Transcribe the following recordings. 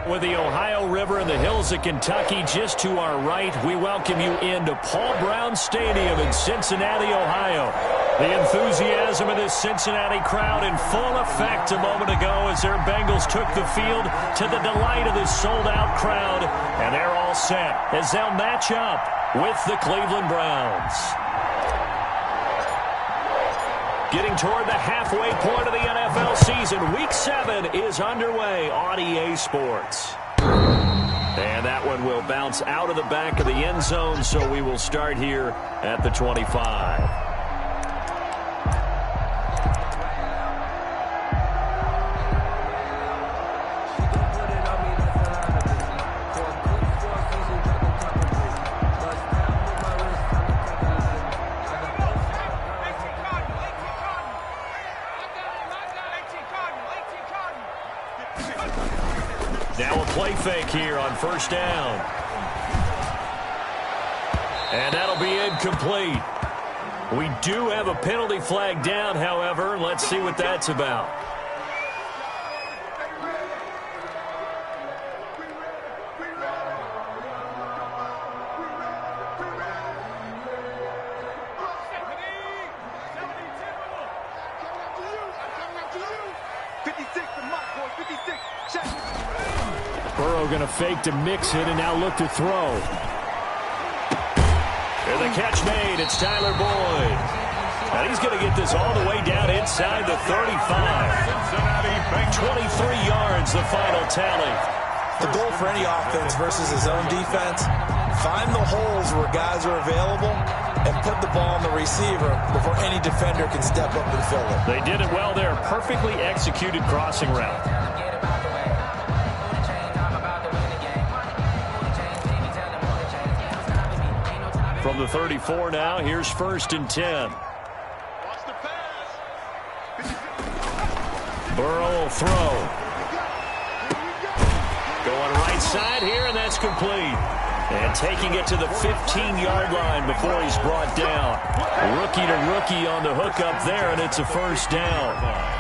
With the Ohio River and the hills of Kentucky just to our right, we welcome you into Paul Brown Stadium in Cincinnati, Ohio. The enthusiasm of this Cincinnati crowd in full effect a moment ago as their Bengals took the field to the delight of this sold-out crowd. And they're all set as they'll match up with the Cleveland Browns. Getting toward the halfway point of the NFL season, Week 7 is underway on EA Sports. And that one will bounce out of the back of the end zone, so we will start here at the 25. Now a play fake here on first down. And that'll be incomplete. We do have a penalty flag down, however. Let's see what that's about. Burrow going to fake to mix it and now look to throw. And the catch made. It's Tyler Boyd. And he's going to get this all the way down inside the 35. 23 yards, the final tally. The goal for any offense versus his own defense, find the holes where guys are available and put the ball on the receiver before any defender can step up and fill it. They did it well there. Perfectly executed crossing route. From the 34 now, here's 1st and 10. Burrow will throw. Going right side here, and that's complete. And taking it to the 15-yard line before he's brought down. Rookie to rookie on the hookup there, and it's a first down.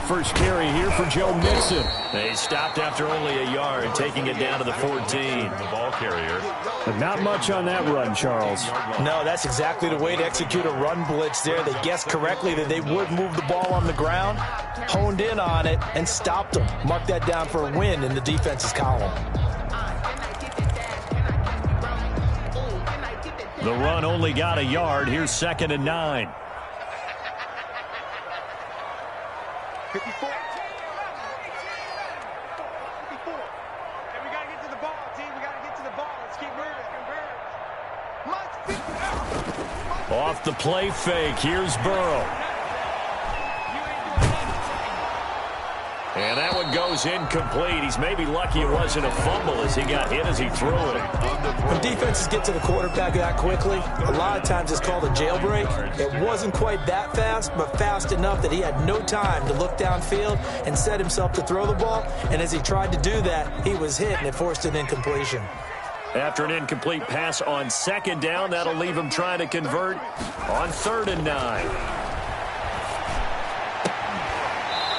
First carry here for Joe Mixon. They stopped after only a yard, taking it down to the 14. The ball carrier. But not much on that run, Charles. No, that's exactly the way to execute a run blitz there. They guessed correctly that they would move the ball on the ground, honed in on it, and stopped them. Mark that down for a win in the defense's column. The run only got a yard. Here's 2nd and 9. 54. 54. And we got to get to the ball, team. We got to get to the ball. Let's keep moving. Off the play fake. Here's Burrow. And that one goes incomplete. He's maybe lucky it wasn't a fumble as he got hit as he threw it. When defenses get to the quarterback that quickly, a lot of times it's called a jailbreak. It wasn't quite that fast, but fast enough that he had no time to look downfield and set himself to throw the ball. And as he tried to do that, he was hit, and it forced an incompletion. After an incomplete pass on 2nd down, that'll leave him trying to convert on 3rd and 9.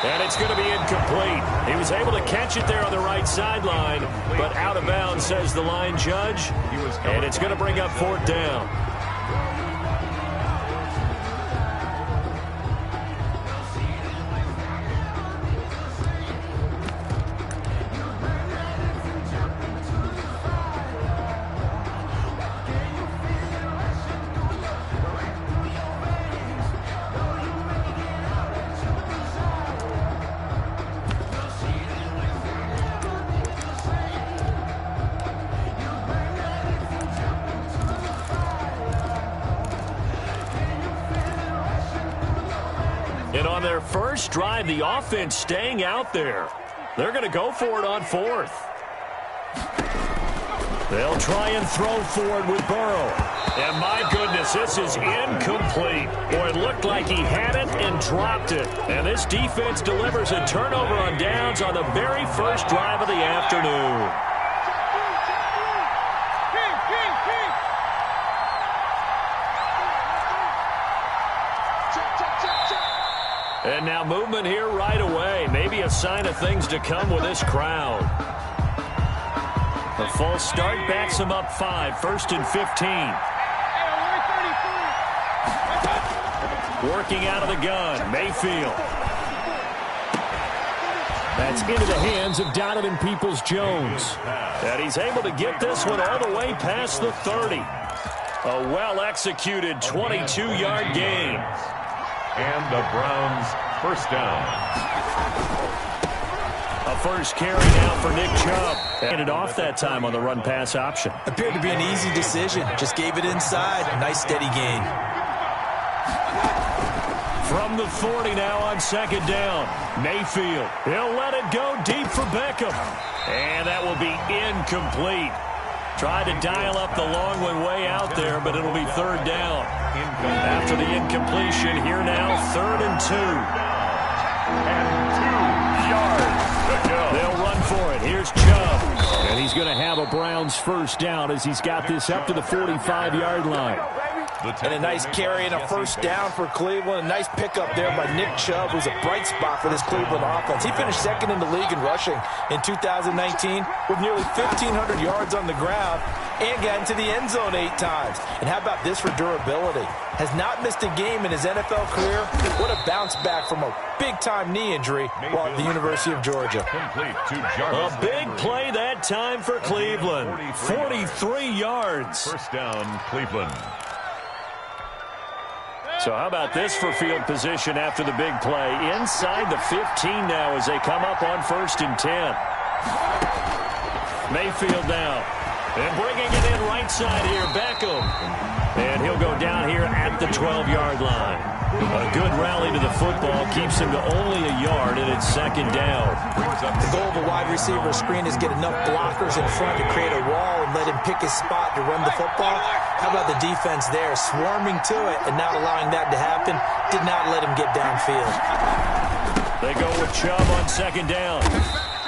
And it's going to be incomplete. He was able to catch it there on the right sideline, but out of bounds, says the line judge. And it's going to bring up 4th down. And on their first drive, the offense staying out there. They're going to go for it on 4th. They'll try and throw forward with Burrow. And my goodness, this is incomplete. Boy, it looked like he had it and dropped it. And this defense delivers a turnover on downs on the very first drive of the afternoon. And now movement here right away. Maybe a sign of things to come with this crowd. The false start backs him up 5, 1st and 15. Working out of the gun, Mayfield. That's into the hands of Donovan Peoples-Jones. And he's able to get this one all the way past the 30. A well-executed 22-yard gain. And the Browns first down. A first carry now for Nick Chubb. Handed off that time on the run-pass option. Appeared to be an easy decision. Just gave it inside. Nice steady gain. From the 40 now on 2nd down. Mayfield. He'll let it go deep for Beckham. And that will be incomplete. Tried to dial up the long one way out there, but it'll be 3rd down. After the incompletion, here now, 3rd and 2. And 2 yards to go. They'll run for it. Here's Chubb. And he's going to have a Browns first down as he's got this up to the 45-yard line. And a nice carry and a first down for Cleveland. A nice pickup there by Nick Chubb, who's a bright spot for this Cleveland offense. He finished 2nd in the league in rushing in 2019 with nearly 1,500 yards on the ground and got into the end zone 8 times. And how about this for durability? Has not missed a game in his NFL career. What a bounce back from a big-time knee injury while at the University of Georgia. A big play that time for Cleveland. 43 yards. First down, Cleveland. So how about this for field position after the big play? Inside the 15 now as they come up on 1st and 10. Mayfield now. And bringing it in right side here, Beckham. And he'll go down here at the 12-yard line. A good rally to the football keeps him to only a yard, and it's 2nd down. The goal of a wide receiver screen is get enough blockers in front to create a wall and let him pick his spot to run the football. How about the defense there, swarming to it and not allowing that to happen? Did not let him get downfield. They go with Chubb on 2nd down.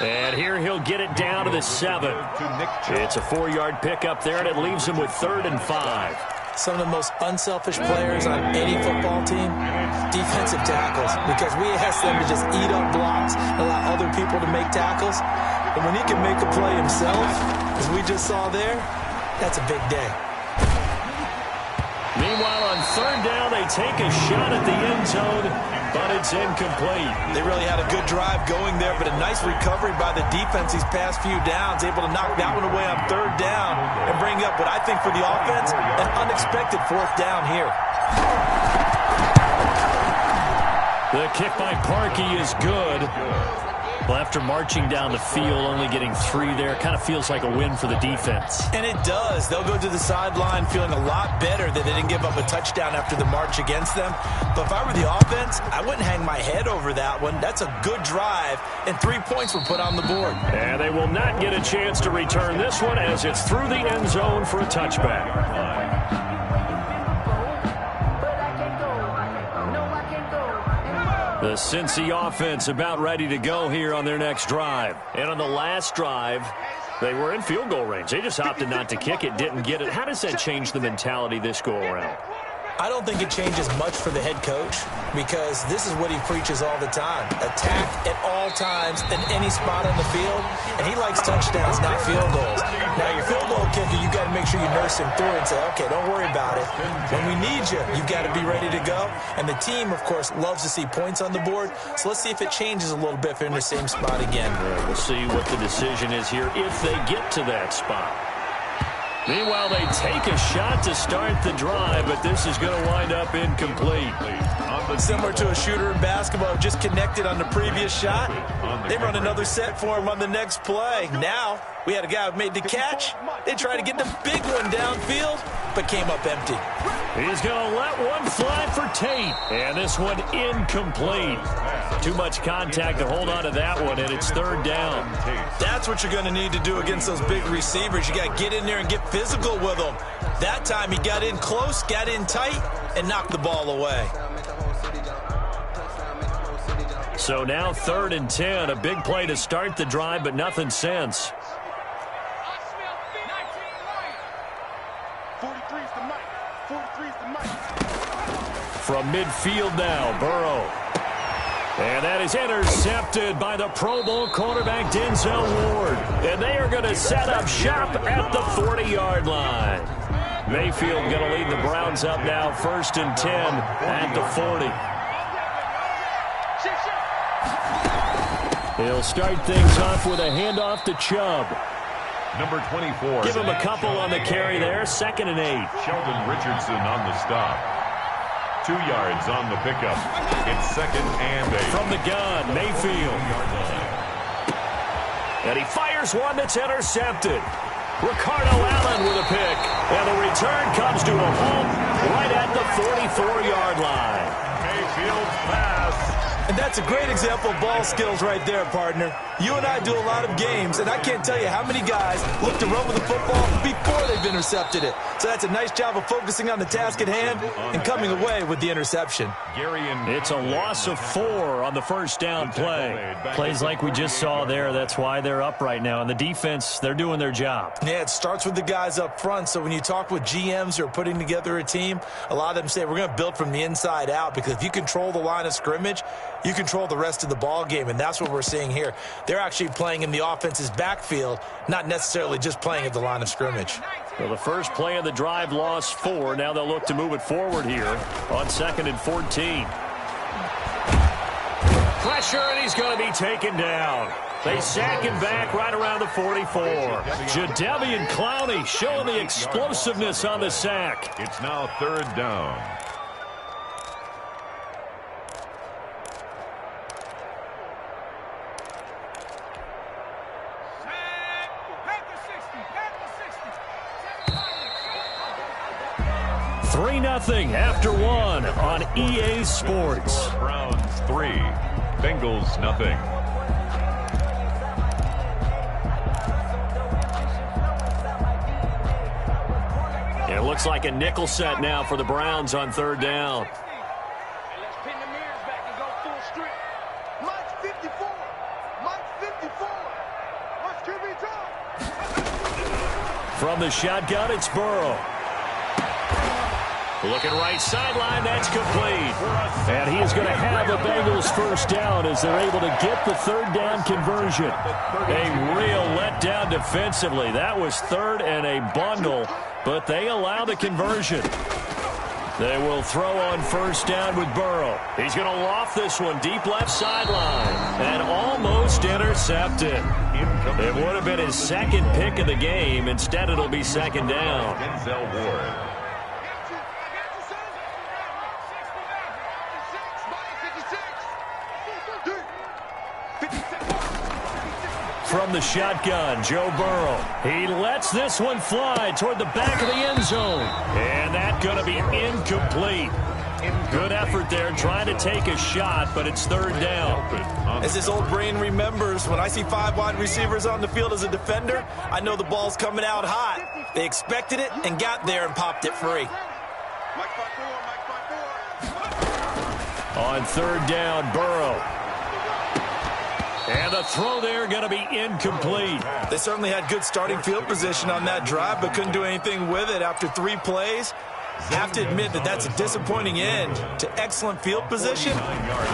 And here he'll get it down to the 7. It's a 4-yard pickup there, and it leaves him with 3rd and 5. Some of the most unselfish players on any football team, defensive tackles, because we ask them to just eat up blocks and allow other people to make tackles. And when he can make a play himself, as we just saw there, that's a big day. Meanwhile, on 3rd down, they take a shot at the end zone, but it's incomplete. They really had a good drive going there, but a nice recovery by the defense these past few downs, able to knock that one away on 3rd down and bring up what I think for the offense, an unexpected 4th down here. The kick by Parkey is good. Well, after marching down the field, only getting 3 there, kind of feels like a win for the defense. And it does. They'll go to the sideline feeling a lot better that they didn't give up a touchdown after the march against them. But if I were the offense, I wouldn't hang my head over that one. That's a good drive, and 3 points were put on the board. And they will not get a chance to return this one as it's through the end zone for a touchback. The Cincy offense about ready to go here on their next drive. And on the last drive, they were in field goal range. They just opted not to kick it, didn't get it. How does that change the mentality this go-around? I don't think it changes much for the head coach because this is what he preaches all the time. Attack at all times in any spot on the field, and he likes touchdowns, not field goals. Now, your field goal kicker, you got to make sure you nurse him through and say, okay, don't worry about it. When we need you, you got to be ready to go. And the team, of course, loves to see points on the board. So let's see if it changes a little bit if they're in the same spot again. All right, we'll see what the decision is here if they get to that spot. Meanwhile, they take a shot to start the drive, but this is going to wind up incomplete. Similar to a shooter in basketball, just connected on the previous shot. They run another set for him on the next play. Now, we had a guy who made the catch. They tried to get the big one downfield, but came up empty. He's going to let one fly for Tate. And this one incomplete. Too much contact to hold on to that one, and it's third down. That's what you're going to need to do against those big receivers. You got to get in there and get physical with them. That time he got in close, got in tight, and knocked the ball away. So now 3rd and 10. A big play to start the drive, but nothing since. 43's the mic. 43's the mic. From midfield now, Burrow. And that is intercepted by the Pro Bowl quarterback Denzel Ward. And they are going to set up shop at the 40-yard line. Mayfield going to lead the Browns up now, 1st and 10 at the 40. He'll start things off with a handoff to Chubb. Number 24. Give him a couple on the carry there, 2nd and 8. Sheldon Richardson on the stop. 2 yards on the pickup. It's 2nd and 8. From the gun, Mayfield. And he fires one that's intercepted. Ricardo Allen with a pick. And the return comes to a halt right at the 44-yard line. Mayfield's pass. And that's a great example of ball skills right there, partner. You and I do a lot of games, and I can't tell you how many guys look to run with the football before they've intercepted it. So that's a nice job of focusing on the task at hand and coming away with the interception. It's a loss of 4 on the first down play. Plays like we just saw there. That's why they're up right now. And the defense, they're doing their job. Yeah, it starts with the guys up front. So when you talk with GMs who are putting together a team, a lot of them say we're going to build from the inside out, because if you control the line of scrimmage, you control the rest of the ball game, and that's what we're seeing here. They're actually playing in the offense's backfield, not necessarily just playing at the line of scrimmage. Well, the first play of the drive lost 4. Now they'll look to move it forward here on 2nd and 14. Pressure, and he's going to be taken down. They sack him back right around the 44. Jadeveon Clowney showing the explosiveness on the sack. It's now 3rd down. Nothing after 1 on EA Sports. Browns 3, Bengals nothing. It looks like a nickel set now for the Browns on 3rd down. Let's pin the mirrors back and go full strip. Mike's 54. Mike's 54. What's QB time? From the shotgun, it's Burrow. Looking right sideline, that's complete. And he is going to have the Bengals first down as they're able to get the 3rd down conversion. A real letdown defensively. That was 3rd and a bundle, but they allow the conversion. They will throw on 1st down with Burrow. He's going to loft this one deep left sideline and almost intercepted. It would have been his 2nd pick of the game. Instead, it'll be 2nd down. Denzel Ward. From the shotgun, Joe Burrow. He lets this one fly toward the back of the end zone. And that's going to be incomplete. Good effort there trying to take a shot, but it's 3rd down. As his old brain remembers, when I see 5 wide receivers on the field as a defender, I know the ball's coming out hot. They expected it and got there and popped it free. On 3rd down, Burrow. And the throw there going to be incomplete. They certainly had good starting field position on that drive, but couldn't do anything with it after 3 plays. Have to admit that that's a disappointing end to excellent field position.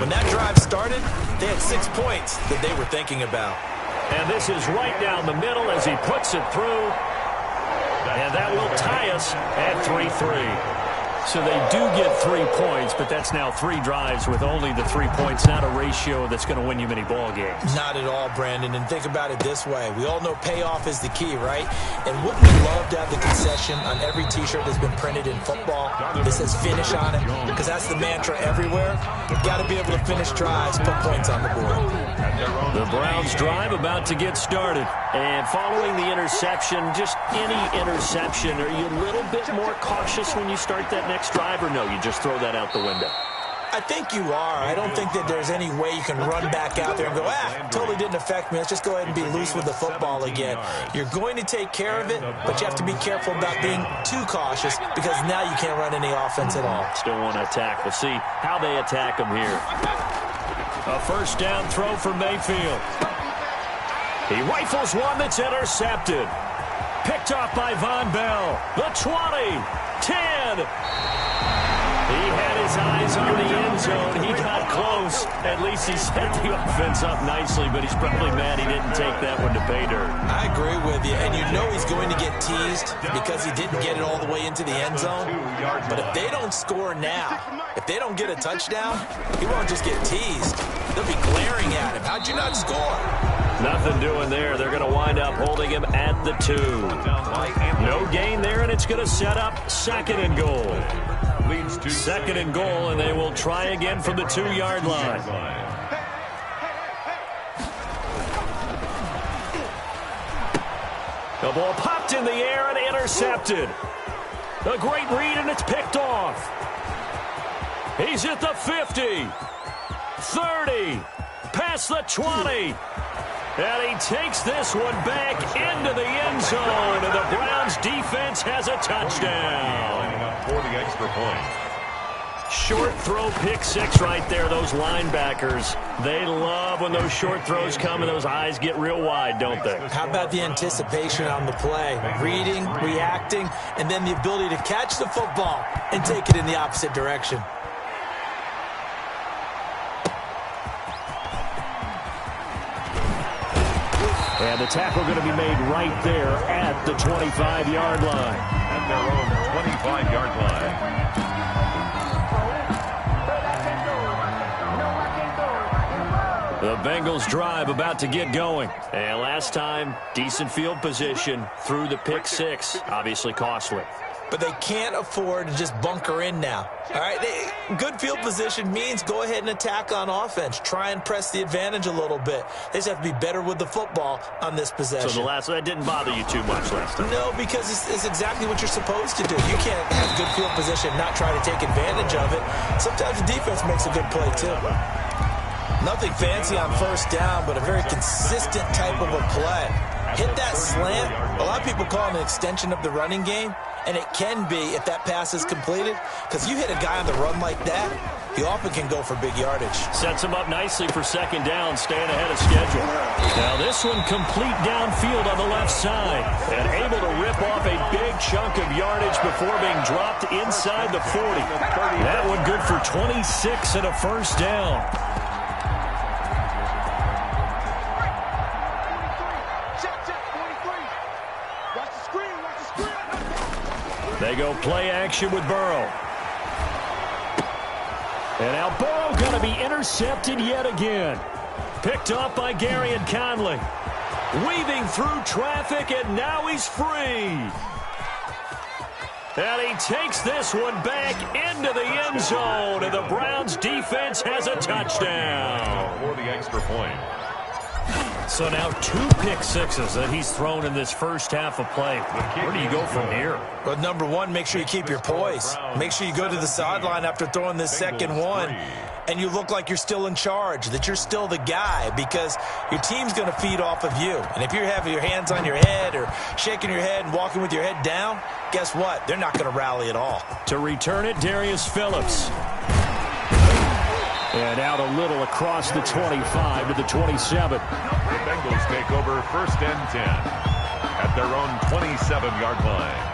When that drive started, they had 6 points that they were thinking about. And this is right down the middle as he puts it through. And that will tie us at 3-3. So they do get 3 points, but that's now 3 drives with only the 3 points, not a ratio that's going to win you many ball games. Not at all, Brandon. And think about it this way. We all know payoff is the key, right? And wouldn't we love to have the concession on every T-shirt that's been printed in football that says finish on it? Because that's the mantra everywhere. You've got to be able to finish drives, put points on the board. The Browns drive about to get started. And following the interception, just any interception, are you a little bit more cautious when you start that now? next drive, or no, you just throw that out the window? I think you are. I don't think that there's any way you can run back out there and go, totally didn't affect me. Let's just go ahead and be loose with the football again. You're going to take care of it, but you have to be careful about being too cautious because now you can't run any offense at all. Still want to attack. We'll see how they attack them here. A first down throw for Mayfield. He rifles one that's intercepted. Picked off by Von Bell. The 20, 10. He had his eyes on the end zone. He got close. At least he set the offense up nicely, but he's probably mad he didn't take that one to pay dirt. I agree with you, and you know he's going to get teased because he didn't get it all the way into the end zone. But if they don't score now, if they don't get a touchdown, he won't just get teased. They'll be glaring at him. How'd you not score? Nothing doing there. They're going to wind up holding him at the 2. No gain there, and it's going to set up 2nd and goal. 2nd and goal, and they will try again from the 2-yard line. The ball popped in the air and intercepted. A great read, and it's picked off. He's at the 50, 30, past the 20. And he takes this one back into the end zone, and the Browns defense has a touchdown. For the extra point. Short throw, pick 6 right there. Those linebackers, they love when those short throws come and those eyes get real wide, don't they? How about the anticipation on the play? Reading, reacting, and then the ability to catch the football and take it in the opposite direction. And the tackle going to be made right there at the 25-yard line. At their own 25-yard line. The Bengals drive about to get going. And last time, decent field position through the pick 6. Obviously costly. But they can't afford to just bunker in now. All right, good field position means go ahead and attack on offense. Try and press the advantage a little bit. They just have to be better with the football on this possession. So that didn't bother you too much last time? No, because it's exactly what you're supposed to do. You can't have good field position and not try to take advantage of it. Sometimes the defense makes a good play, too. Nothing fancy on first down, but a very consistent type of a play. Hit that slant. A lot of people call it an extension of the running game, and it can be if that pass is completed, because you hit a guy on the run like that, he often can go for big yardage. Sets him up nicely for 2nd down, staying ahead of schedule. Now this one complete downfield on the left side, and able to rip off a big chunk of yardage before being dropped inside the 40. That one good for 26 and a first down. They go play action with Burrow. And now Burrow going to be intercepted yet again. Picked off by Gary and Conley. Weaving through traffic, and now he's free. And he takes this one back into the end zone, and the Browns defense has a touchdown. For the extra point. So now 2 pick 6s that he's thrown in this first half of play. Where do you go from here? Well, number one, make sure you keep your poise. Make sure you go to the sideline after throwing this second one, and you look like you're still in charge, that you're still the guy, because your team's going to feed off of you. And if you're having your hands on your head or shaking your head and walking with your head down, guess what? They're not going to rally at all. To return it, Darius Phillips. And out a little across the 25 to the 27. The Bengals take over 1st and 10 at their own 27-yard line.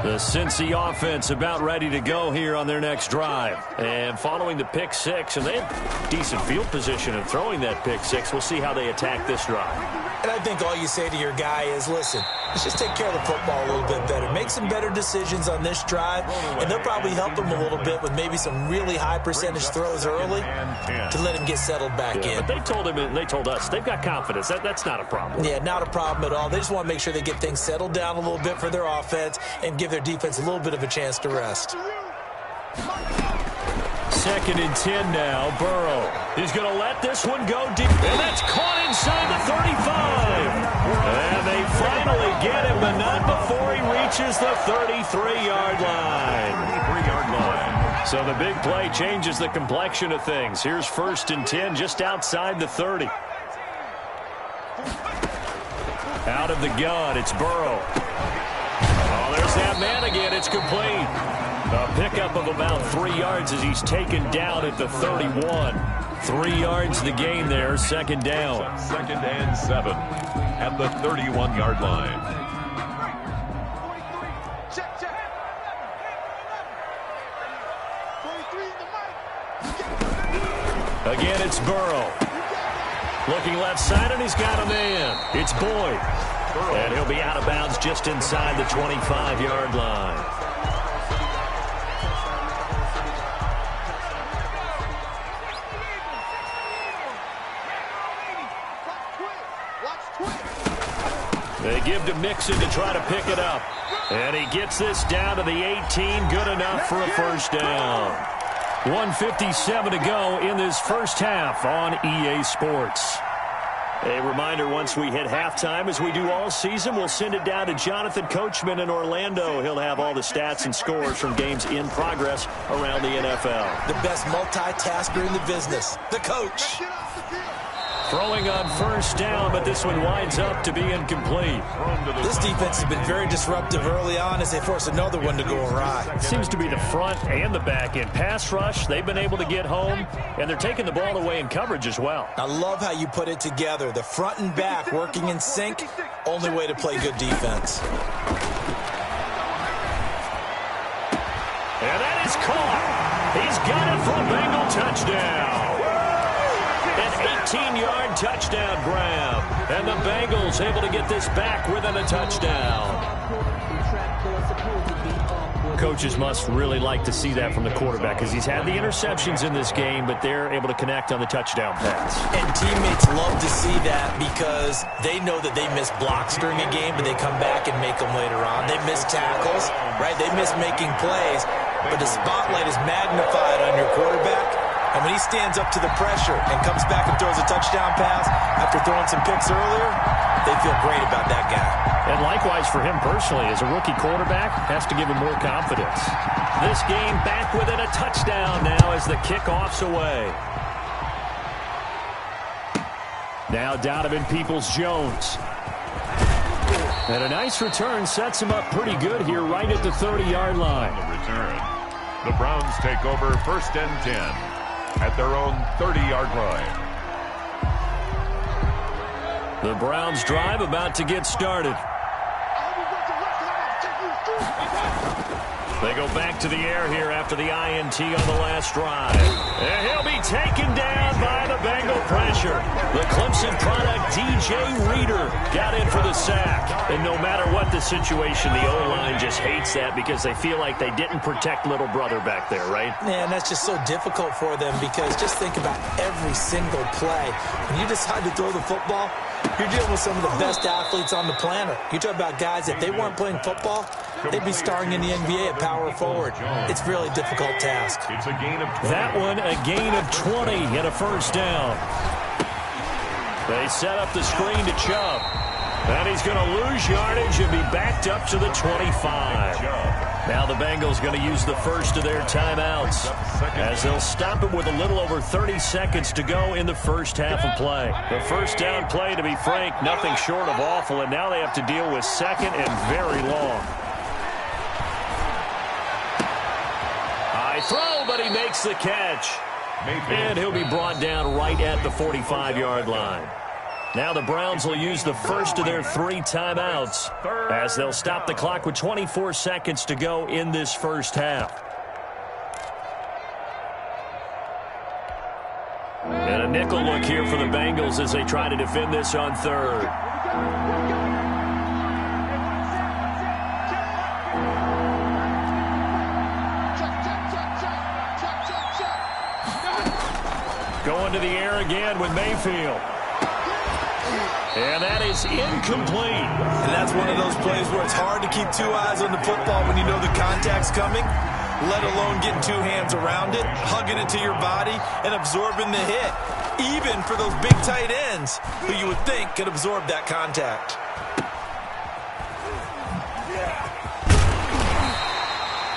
The Cincy offense about ready to go here on their next drive. And following the pick 6, and they have decent field position in throwing that pick 6. We'll see how they attack this drive. And I think all you say to your guy is, listen, let's just take care of the football a little bit better. Make some better decisions on this drive, and they'll probably help him a little bit with maybe some really high percentage throws early to let him get settled back in. But they told him, and they told us, they've got confidence. That's not a problem. Yeah, not a problem at all. They just want to make sure they get things settled down a little bit for their offense and give their defense a little bit of a chance to rest. 2nd and 10 now. Burrow. He's going to let this one go deep. And that's caught inside the 35. And they finally get him, but not before he reaches the 33-yard line. 33-yard line. So the big play changes the complexion of things. Here's 1st and 10 just outside the 30. Out of the gun, it's Burrow. Oh, there's that man again. It's complete. A pickup of about 3 yards as he's taken down at the 31. 3 yards the gain there, 2nd down. 2nd and 7 at the 31-yard line. Check, check. 23 in the mic. Again, it's Burrow. Looking left side, and he's got a man. It's Boyd. And he'll be out of bounds just inside the 25-yard line. They give to Mixon to try to pick it up. And he gets this down to the 18. Good enough for a 1st down. 1:57 to go in this first half on EA Sports. A reminder, once we hit halftime, as we do all season, we'll send it down to Jonathan Coachman in Orlando. He'll have all the stats and scores from games in progress around the NFL. The best multitasker in the business, the coach. Throwing on 1st down, but this one winds up to be incomplete. This defense has been very disruptive early on as they force another one to go awry. It seems to be the front and the back end. Pass rush, they've been able to get home, and they're taking the ball away in coverage as well. I love how you put it together. The front and back working in sync, only way to play good defense. And that is caught. He's got it for a Bengal touchdown. An 18-yard touchdown grab. And the Bengals able to get this back within a touchdown. Coaches must really like to see that from the quarterback because he's had the interceptions in this game, but they're able to connect on the touchdown pass. And teammates love to see that because they know that they miss blocks during a game, but they come back and make them later on. They miss tackles, right? They miss making plays, but the spotlight is magnified on your quarterback. And when he stands up to the pressure and comes back and throws a touchdown pass after throwing some picks earlier, they feel great about that guy. And likewise for him personally, as a rookie quarterback, has to give him more confidence. This game back within a touchdown now as the kickoff's away. Now Donovan Peoples-Jones. And a nice return sets him up pretty good here right at the 30-yard line. The return. The Browns take over 1st and 10 at their own 30-yard line. The Browns drive about to get started. They go back to the air here after the INT on the last drive. And he'll be taken down by the Bengal pressure. The Clemson product, DJ Reader, got in for the sack. And no matter what the situation, the O-line just hates that because they feel like they didn't protect little brother back there, right? Man, that's just so difficult for them because just think about every single play. When you decide to throw the football, you're dealing with some of the best athletes on the planet. You talk about guys, if they weren't playing football, they'd be starring in the NBA at power forward. It's a really difficult task. It's a gain of 20. That one, a gain of 20 and a 1st down. They set up the screen to Chubb. And he's going to lose yardage and be backed up to the 25. Now the Bengals going to use the first of their timeouts as they'll stop it with a little over 30 seconds to go in the first half of play. The 1st down play, to be frank, nothing short of awful, and now they have to deal with 2nd and very long. High throw, but he makes the catch. And he'll be brought down right at the 45-yard line. Now the Browns will use the first of their 3 timeouts as they'll stop the clock with 24 seconds to go in this first half. And a nickel look here for the Bengals as they try to defend this on 3rd. Going to the air again with Mayfield. And that is incomplete. And that's one of those plays where it's hard to keep 2 eyes on the football when you know the contact's coming. let alone getting two hands around it, hugging it to your body, and absorbing the hit. Even for those big tight ends who you would think could absorb that contact.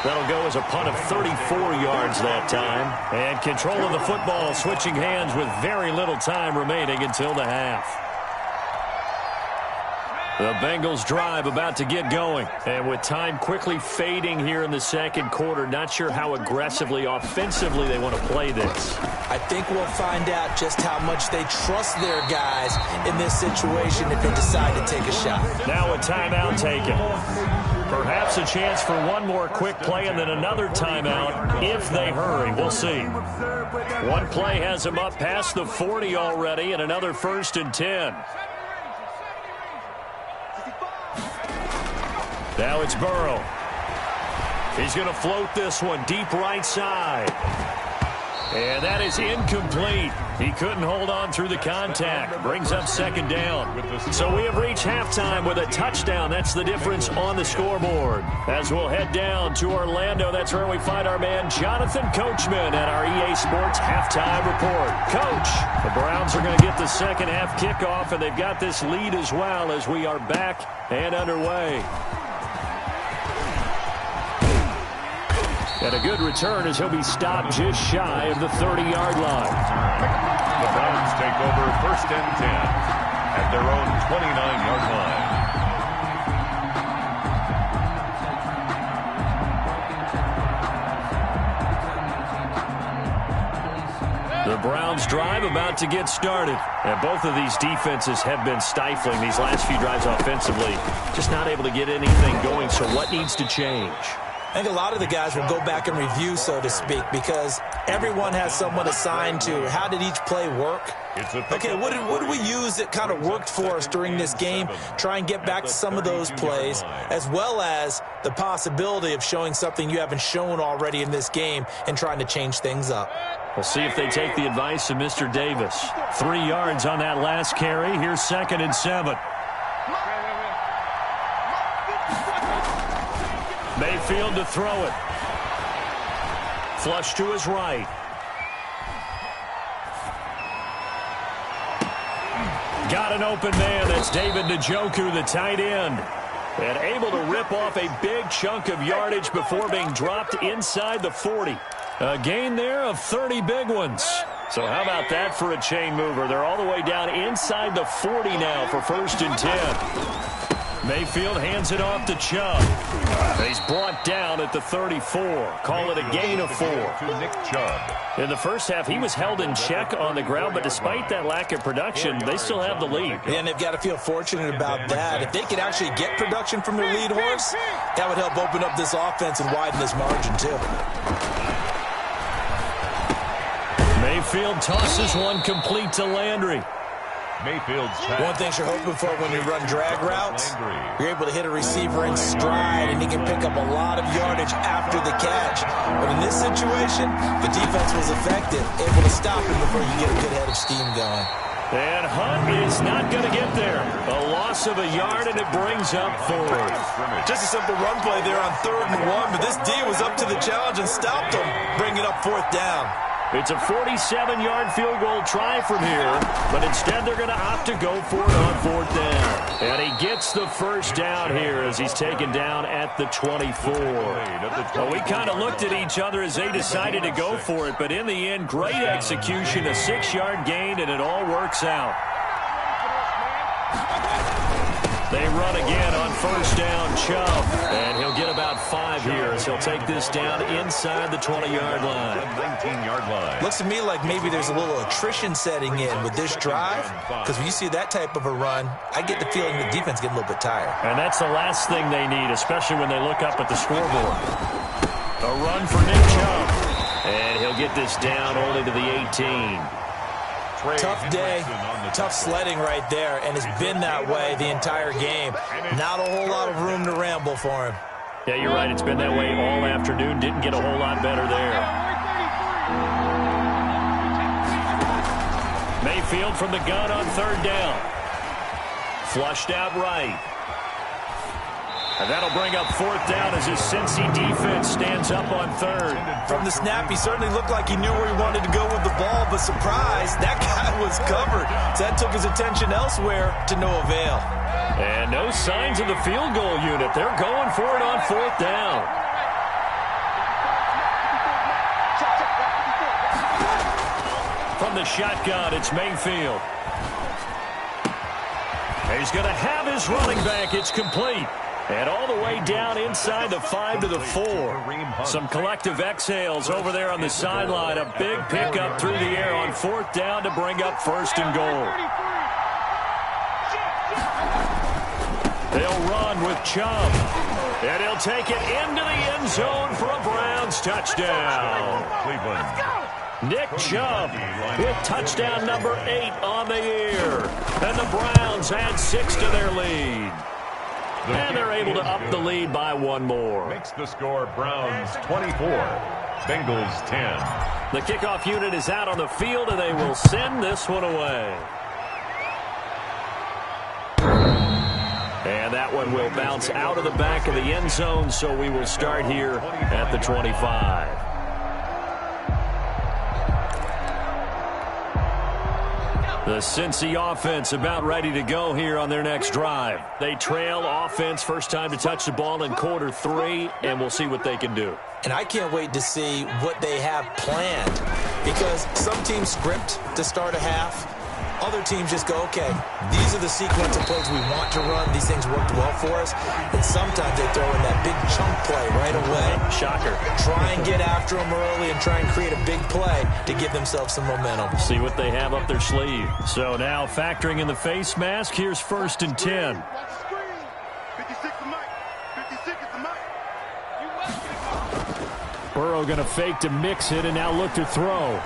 That'll go as a punt of 34 yards that time. And control of the football switching hands with very little time remaining until the half. The Bengals drive about to get going. And with time quickly fading here in the second quarter, not sure how aggressively, offensively they want to play this. I think we'll find out just how much they trust their guys in this situation if they decide to take a shot. Now a timeout taken. Perhaps a chance for one more quick play and then another timeout if they hurry. We'll see. One play has them up past the 40 already and another 1st and 10. Now it's Burrow. He's going to float this one deep right side. And that is incomplete. He couldn't hold on through the contact. Brings up 2nd down. So we have reached halftime with a touchdown. That's the difference on the scoreboard. As we'll head down to Orlando, that's where we find our man Jonathan Coachman at our EA Sports Halftime Report. Coach, the Browns are going to get the second half kickoff, and they've got this lead as well as we are back and underway. And a good return as he'll be stopped just shy of the 30-yard line. The Browns take over 1st and 10 at their own 29-yard line. The Browns drive about to get started. And both of these defenses have been stifling these last few drives offensively. Just not able to get anything going, so what needs to change? I think a lot of the guys will go back and review, so to speak, because everyone has someone assigned to how did each play work. Okay, what did we use that kind of worked for us during this game? Try and get back to some of those plays, as well as the possibility of showing something you haven't shown already in this game and trying to change things up. We'll see if they take the advice of Mr. Davis. 3 yards on that last carry. Here's 2nd and 7. Mayfield to throw it. Flush to his right. Got an open man. That's David Njoku, the tight end. And able to rip off a big chunk of yardage before being dropped inside the 40. A gain there of 30 big ones. So how about that for a chain mover? They're all the way down inside the 40 now for 1st and 10. Mayfield hands it off to Chubb. He's brought down at the 34. Call it a gain of 4. To Nick Chubb. In the first half, he was held in check on the ground, but despite that lack of production, they still have the lead. And they've got to feel fortunate about that. If they could actually get production from their lead horse, that would help open up this offense and widen this margin, too. Mayfield tosses one complete to Landry. Mayfield's pass. One thing you're hoping for when you run drag routes, you're able to hit a receiver in stride, and he can pick up a lot of yardage after the catch. But in this situation, the defense was effective, able to stop him before you get a good head of steam going. And Hunt is not going to get there. A loss of a yard, and it brings up 4th. Just a simple run play there on 3rd and 1, but this D was up to the challenge and stopped him, bringing up 4th down. It's a 47-yard field goal try from here, but instead they're going to opt to go for it on 4th down. And he gets the 1st down here as he's taken down at the 24. Well, we kind of looked at each other as they decided to go for it, but in the end, great execution, a 6-yard gain, and it all works out. They run again on 1st down, Chubb, and he'll get about 5 here as he'll take this down inside the 20-yard line. 19-yard line. Looks to me like maybe there's a little attrition setting in with this drive, because when you see that type of a run, I get the feeling the defense getting a little bit tired. And that's the last thing they need, especially when they look up at the scoreboard. A run for Nick Chubb, and he'll get this down only to the 18. Tough day, tough sledding right there, and it's been that way the entire game. Not a whole lot of room to ramble for him. Yeah, you're right. It's been that way all afternoon. Didn't get a whole lot better there. Mayfield from the gun on 3rd down. Flushed out right. And that'll bring up fourth down as his Cincy defense stands up on third. From the snap, he certainly looked like he knew where he wanted to go with the ball, but surprise, that guy was covered. So that took his attention elsewhere to no avail. And no signs of the field goal unit. They're going for it on fourth down. From the shotgun, it's Mayfield. He's going to have his running back. It's complete. And all the way down inside the 5 to the 4. Some collective exhales over there on the sideline. A big pickup through the air on fourth down to bring up first and goal. They'll run with Chubb. And he'll take it into the end zone for a Browns touchdown. Nick Chubb with touchdown number 8 on the year. And the Browns add 6 to their lead. And they're able to up the lead by one more. Makes the score Browns 24, Bengals 10. The kickoff unit is out on the field, and they will send this one away. And that one will bounce out of the back of the end zone, so we will start here at the 25. The Cincy offense about ready to go here on their next drive. They trail offense, first time to touch the ball in quarter 3, and we'll see what they can do. And I can't wait to see what they have planned, because some teams script to start a half. Other teams just go, okay, these are the sequence of plays we want to run. These things worked well for us. And sometimes they throw in that big chunk play right away. Shocker. Try and get after them early and try and create a big play to give themselves some momentum. See what they have up their sleeve. So now factoring in the face mask, here's first and 10. 56 the mic. 56 is the mic. Burrow going to fake to mix it and now look to throw.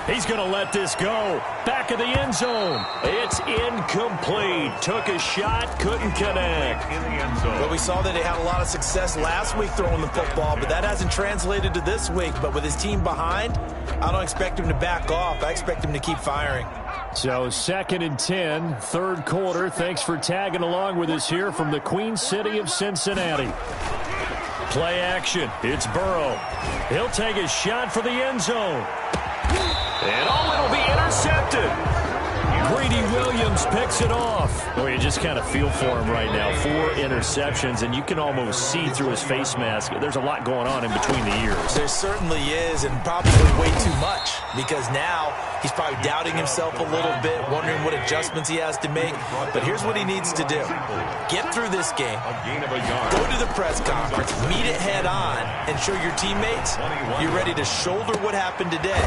He's going to let this go. Back of the end zone. It's incomplete. Took a shot, couldn't connect. In the end zone. Well, we saw that they had a lot of success last week throwing the football, but that hasn't translated to this week. But with his team behind, I don't expect him to back off. I expect him to keep firing. So second and 10, third quarter. Thanks for tagging along with us here from the Queen City of Cincinnati. Play action. It's Burrow. He'll take a shot for the end zone. And it'll be intercepted. Greedy Williams picks it off. Well, you just kind of feel for him right now. 4 interceptions, and you can almost see through his face mask. There's a lot going on in between the ears. There certainly is, and probably way too much, because now he's probably doubting himself a little bit, wondering what adjustments he has to make. But here's what he needs to do. Get through this game, go to the press conference, meet it head on, and show your teammates you're ready to shoulder what happened today,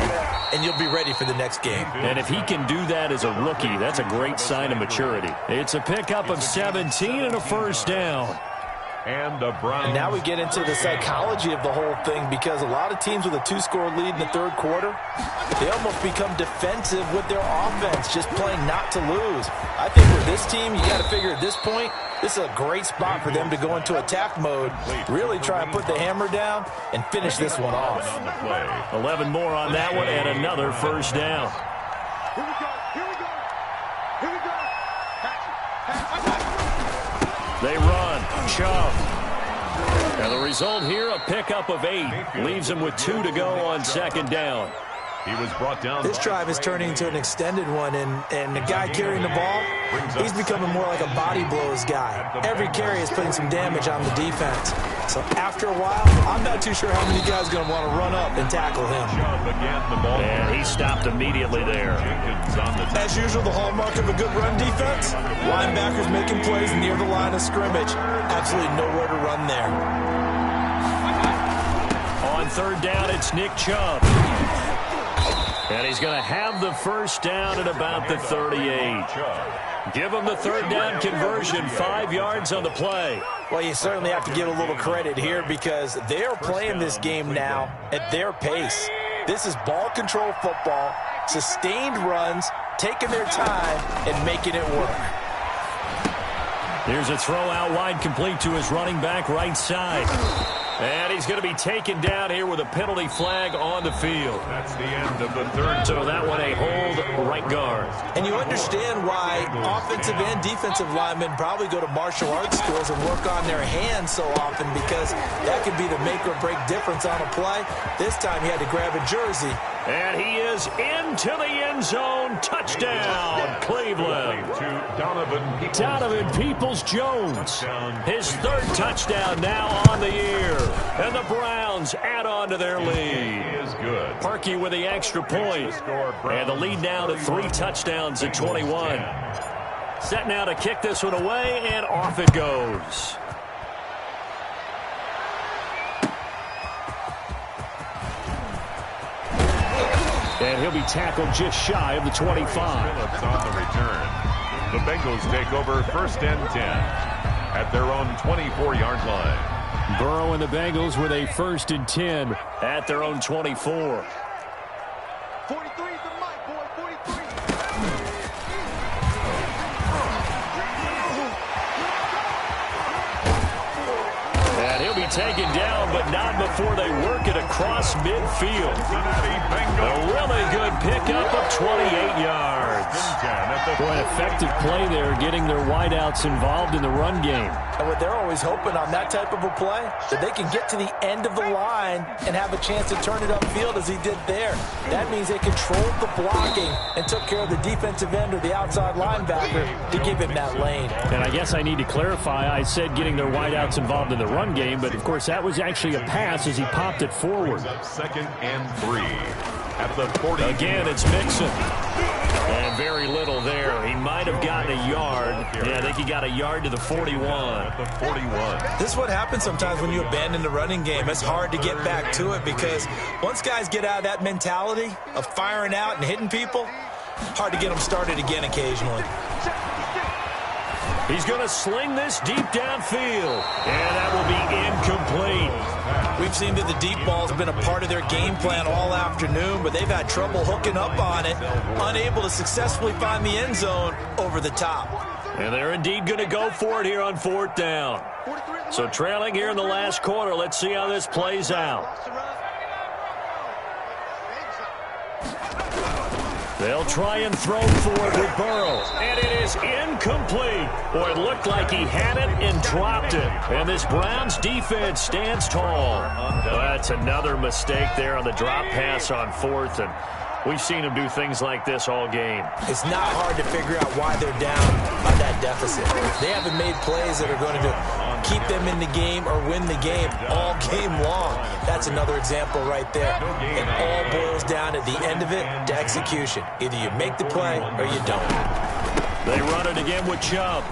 and you'll be ready for the next game. And if he can do that as a rookie, that's a great sign of maturity. It's a pickup of 17 and a first down. And the Browns. And now we get into the psychology of the whole thing, because a lot of teams with a 2-score lead in the third quarter, they almost become defensive with their offense, just playing not to lose. I think with this team, you got to figure at this point, this is a great spot for them to go into attack mode, really try and put the hammer down and finish this one off. 11 more on that one and another first down. Here we go. Here we go. Here we go. They run. Chubb. And the result here, a pickup of 8. Leaves them with 2 to go on second down. He was brought down. This drive is turning into an extended one, and the guy carrying the ball, he's becoming more like a body blows guy. Every carry is putting some damage on the defense. So after a while, I'm not too sure how many guys are going to want to run up and tackle him. And he stopped immediately there. As usual, the hallmark of a good run defense, linebackers making plays near the line of scrimmage. Absolutely nowhere to run there. On third down, it's Nick Chubb. And he's going to have the first down at about the 38. Give him the third down conversion, 5 yards on the play. Well, you certainly have to give a little credit here, because they're playing this game now at their pace. This is ball control football, sustained runs, taking their time, and making it work. Here's a throw out wide, complete to his running back right side. And he's going to be taken down here with a penalty flag on the field. That's the end of the third. So that one a hold right guard. And you understand why offensive and defensive linemen probably go to martial arts schools and work on their hands so often, because that could be the make or break difference on a play. This time he had to grab a jersey. And he is into the end zone. Touchdown, Cleveland. To Donovan Peoples-Jones. His third touchdown now on the year. And the Browns add on to their lead. Is good. Parkey with the extra point. And the lead now to 3 touchdowns at 21. Set now to kick this one away, and off it goes. And he'll be tackled just shy of the 25. Phillips on the return. The Bengals take over 1st and 10 at their own 24-yard line. Burrow and the Bengals with a 1st and 10 at their own 24. 43 is the mic, boy. 43. And he'll be taken down, but not before they work it across midfield. A really good pickup of 28 yards. Boy, an effective play there, getting their wideouts involved in the run game. And what they're always hoping on that type of a play, that they can get to the end of the line and have a chance to turn it upfield as he did there. That means they controlled the blocking and took care of the defensive end or the outside linebacker to give him that lane. And I guess I need to clarify, I said getting their wideouts involved in the run game, but of course that was actually a pass as he popped it forward. 2nd and 3 at the 40. Again, it's Mixon. And very little there. He might have gotten a yard. Yeah, I think he got a yard to the 41. The 41. This is what happens sometimes when you abandon the running game. It's hard to get back to it, because once guys get out of that mentality of firing out and hitting people, hard to get them started again occasionally. He's going to sling this deep downfield, and that will be incomplete. We've seen that the deep ball has been a part of their game plan all afternoon, but they've had trouble hooking up on it, unable to successfully find the end zone over the top. And they're indeed going to go for it here on 4th down. So trailing here in the last quarter, let's see how this plays out. They'll try and throw for it with Burrow. And it is incomplete. Boy, it looked like he had it and dropped it. And this Browns defense stands tall. That's another mistake there on the drop pass on 4th. And we've seen him do things like this all game. It's not hard to figure out why they're down by that deficit. They haven't made plays that are going to keep them in the game or win the game all game long. That's another example right there. It all boils down at the end of it to execution. Either you make the play or you don't. They run it again with Chubb.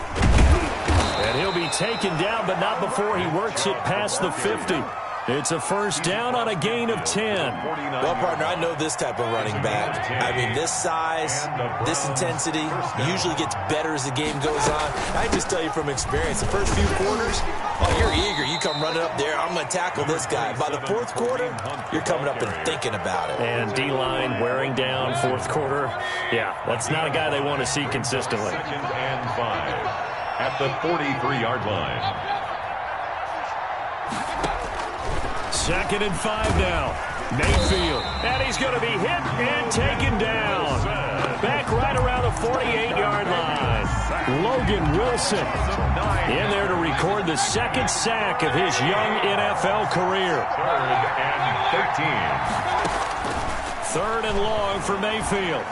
And he'll be taken down, but not before he works it past the 50. It's a 1st down on a gain of 10. Well, partner, I know this type of running back. I mean, this size, this intensity usually gets better as the game goes on. I just tell you from experience, the first few quarters, oh, you're eager. You come running up there, I'm going to tackle this guy. By the 4th quarter, you're coming up and thinking about it. And D-line wearing down 4th quarter. Yeah, that's not a guy they want to see consistently. 2nd and 5 at the 43-yard line. 2nd and 5 now. Mayfield. And he's going to be hit and taken down. Back right around the 48-yard line. Logan Wilson in there to record the 2nd sack of his young NFL career. 3rd and 13. 3rd and long for Mayfield.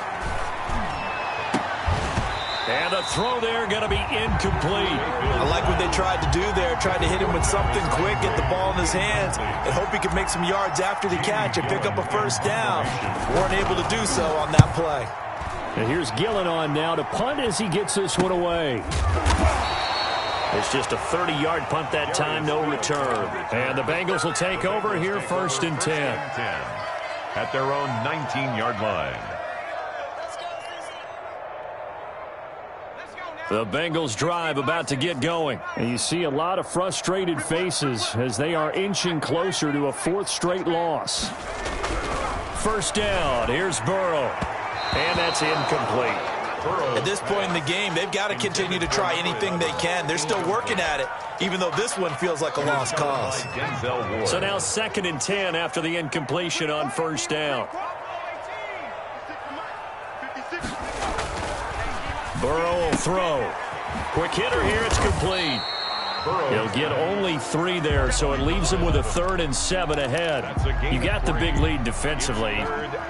And the throw there going to be incomplete. I like what they tried to do there. Tried to hit him with something quick, get the ball in his hands, and hope he could make some yards after the catch and pick up a 1st down. Weren't able to do so on that play. And here's Gillen on now to punt as he gets this one away. It's just a 30-yard punt that time, no return. And the Bengals will take over here 1st and 10. At their own 19-yard line. The Bengals drive about to get going. And you see a lot of frustrated faces as they are inching closer to a 4th straight loss. 1st down, here's Burrow. And that's incomplete. At this point in the game, they've got to continue to try anything they can. They're still working at it, even though this one feels like a lost cause. So now 2nd and 10 after the incompletion on 1st down. Burrow will throw. Quick hitter here, it's complete. He'll get only 3 there, so it leaves him with a 3rd and 7 ahead. You got the big lead defensively.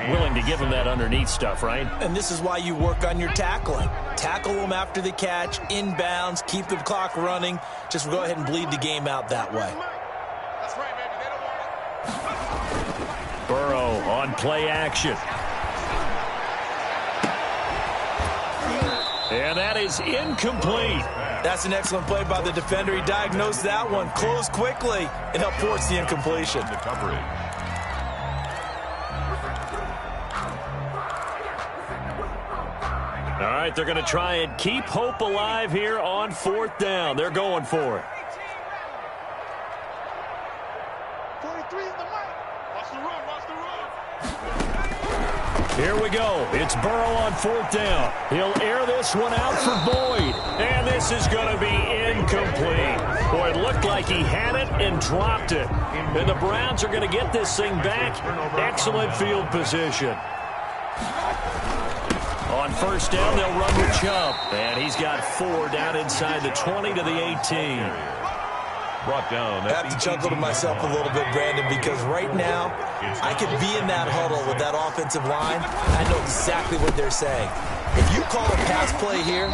Willing to give him that underneath stuff, right? And this is why you work on your tackling. Tackle them after the catch, inbounds, keep the clock running. Just go ahead and bleed the game out that way. Burrow on play action. And that is incomplete. That's an excellent play by the defender. He diagnosed that one, closed quickly, and helped force the incompletion. All right, they're going to try and keep hope alive here on 4th down. They're going for it. 43 in the mic. Watch the run, watch the run. Here we go. It's Burrow on 4th down. He'll air this one out for Boyd. And this is going to be incomplete. Boy, it looked like he had it and dropped it. And the Browns are going to get this thing back. Excellent field position. On 1st down, they'll run with Chubb. And he's got 4 down inside the 20 to the 18. Brought down. I have to chuckle to myself a little bit, Brandon, because right now I could be in that huddle with that offensive line. I know exactly what they're saying. If you call a pass play here,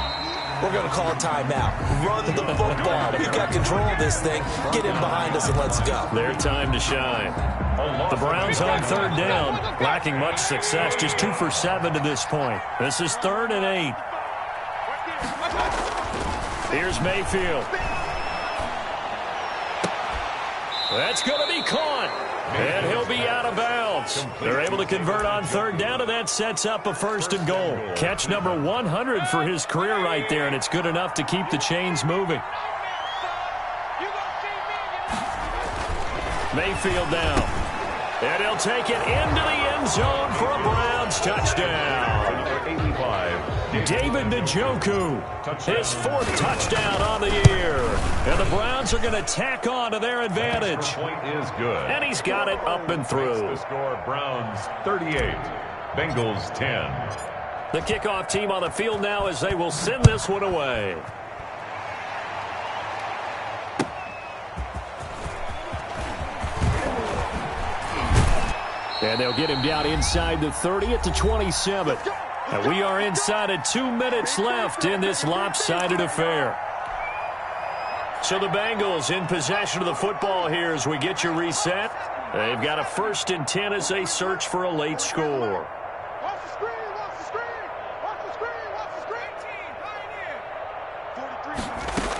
we're going to call a timeout. Run the football. We've got control of this thing. Get in behind us and let's go. Their time to shine. The Browns on 3rd down, lacking much success, just 2 for 7 to this point. This is 3rd and 8. Here's Mayfield. That's going to be caught, and he'll be out of bounds. They're able to convert on 3rd down, and that sets up a 1st and goal. Catch number 100 for his career right there, and it's good enough to keep the chains moving. Mayfield down, and he'll take it into the end zone for a Browns touchdown. 85. David Njoku, his 4th touchdown on the year. And the Browns are going to tack on to their advantage. Point is good. And he's got it up and through. The score, Browns 38, Bengals 10. The kickoff team on the field now as they will send this one away. And they'll get him down inside the 30 at the 27. And we are inside of 2 minutes left in this lopsided affair. So the Bengals in possession of the football here as we get you reset. They've got a 1st and 10 as they search for a late score. Watch the screen, watch the screen. Watch the screen, watch the screen.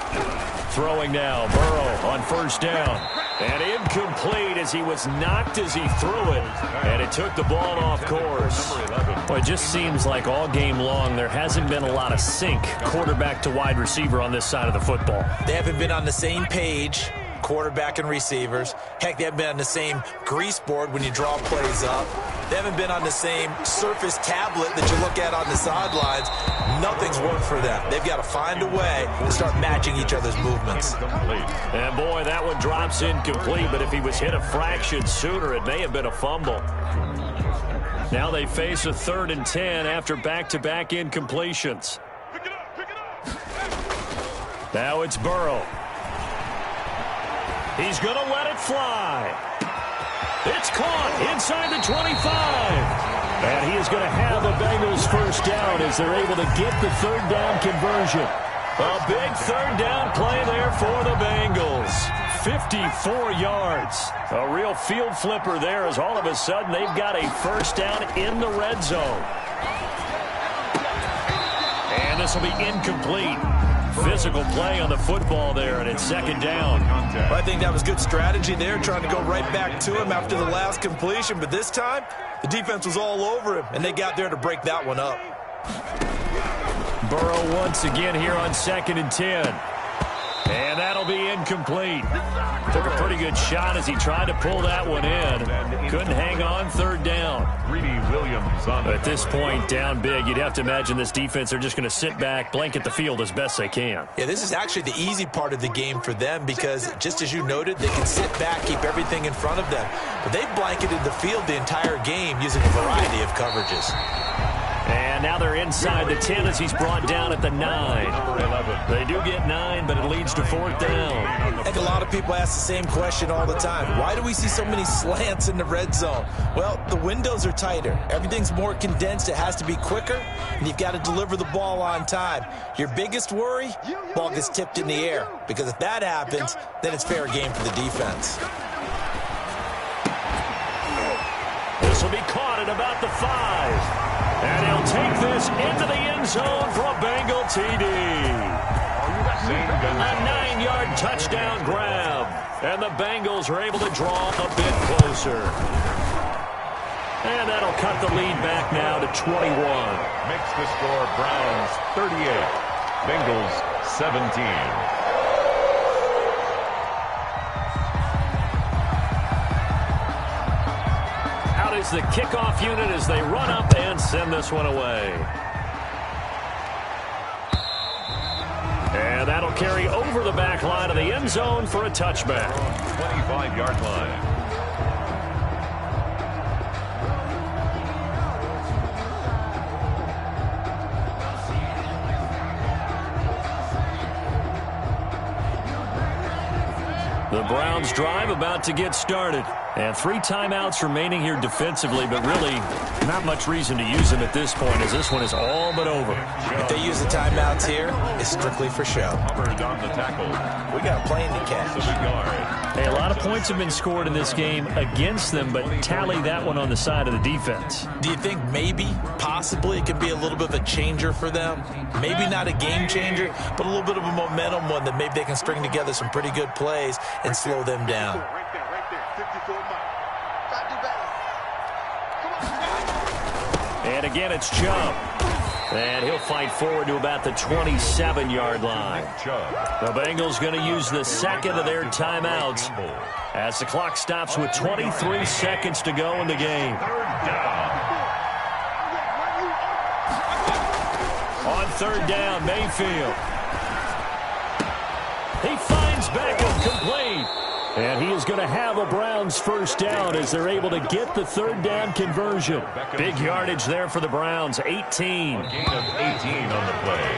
43. Throwing now, Burrow on 1st down. And incomplete as he was knocked as he threw it. And it took the ball off course. Well, it just seems like all game long there hasn't been a lot of sync quarterback to wide receiver on this side of the football. They haven't been on the same page, quarterback and receivers. Heck, they haven't been on the same grease board when you draw plays up. They haven't been on the same surface tablet that you look at on the sidelines. Nothing's worked for them. They've got to find a way to start matching each other's movements. And boy, that one drops incomplete, but if he was hit a fraction sooner, it may have been a fumble. Now they face a 3rd and 10 after back-to-back incompletions. Now it's Burrow. He's going to let it fly. It's caught inside the 25. And he is going to have a Bengals 1st down as they're able to get the 3rd down conversion. A big 3rd down play there for the Bengals. 54 yards. A real field flipper there as all of a sudden they've got a 1st down in the red zone. And this will be incomplete. Physical play on the football there, and it's 2nd down. Well, I think that was good strategy there, trying to go right back to him after the last completion. But this time, the defense was all over him, and they got there to break that one up. Burrow once again here on 2nd and 10. And that'll be incomplete. Took a pretty good shot as he tried to pull that one in. Couldn't hang on 3rd down. Greedy Williams Williams on At this point, down big, you'd have to imagine this defense, they're just going to sit back, blanket the field as best they can. Yeah, this is actually the easy part of the game for them because, just as you noted, they can sit back, keep everything in front of them. But they've blanketed the field the entire game using a variety of coverages. And now they're inside the 10 as he's brought down at the 9. number 11. They do get 9, but it leads to 4th down. I think a lot of people ask the same question all the time. Why do we see so many slants in the red zone? Well, the windows are tighter. Everything's more condensed. It has to be quicker, and you've got to deliver the ball on time. Your biggest worry, ball gets tipped in the air, because if that happens, then it's fair game for the defense. This will be caught at about the 5. And he'll take this into the end zone for a Bengal TD. A 9-yard touchdown grab. And the Bengals are able to draw a bit closer. And that'll cut the lead back now to 21. Makes the score Browns 38, Bengals 17. Is the kickoff unit as they run up and send this one away. And that'll carry over the back line of the end zone for a touchback. 25-yard line. The Browns drive about to get started. And 3 timeouts remaining here defensively, but really not much reason to use them at this point, as this one is all but over. If they use the timeouts here, it's strictly for show. Hubbard on the tackle. We got a plane to catch. The big yard. Hey, a lot of points have been scored in this game against them, but tally that one on the side of the defense. Do you think maybe, possibly, it can be a little bit of a changer for them? Maybe not a game changer, but a little bit of a momentum one that maybe they can string together some pretty good plays and slow them down. Right there, 54 miles. Try to do better. Come on. And again, it's Chubb. And he'll fight forward to about the 27-yard line. The Bengals going to use the second of their timeouts as the clock stops with 23 seconds to go in the game. On 3rd down, Mayfield. He finds Beckham complete. And he is going to have a Browns first down as they're able to get the 3rd down conversion. Big yardage there for the Browns, 18. A gain of 18 on the play.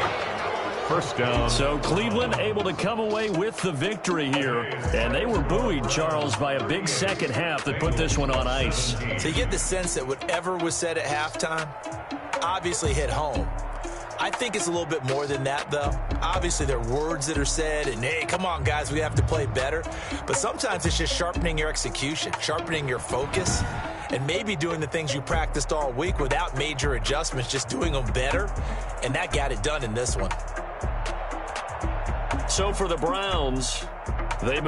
First down. So Cleveland able to come away with the victory here. And they were buoyed, Charles, by a big second half that put this one on ice. So you get the sense that whatever was said at halftime obviously hit home. I think it's a little bit more than that, though. Obviously, there are words that are said, and, hey, come on, guys, we have to play better. But sometimes it's just sharpening your execution, sharpening your focus, and maybe doing the things you practiced all week without major adjustments, just doing them better. And that got it done in this one. So for the Browns, they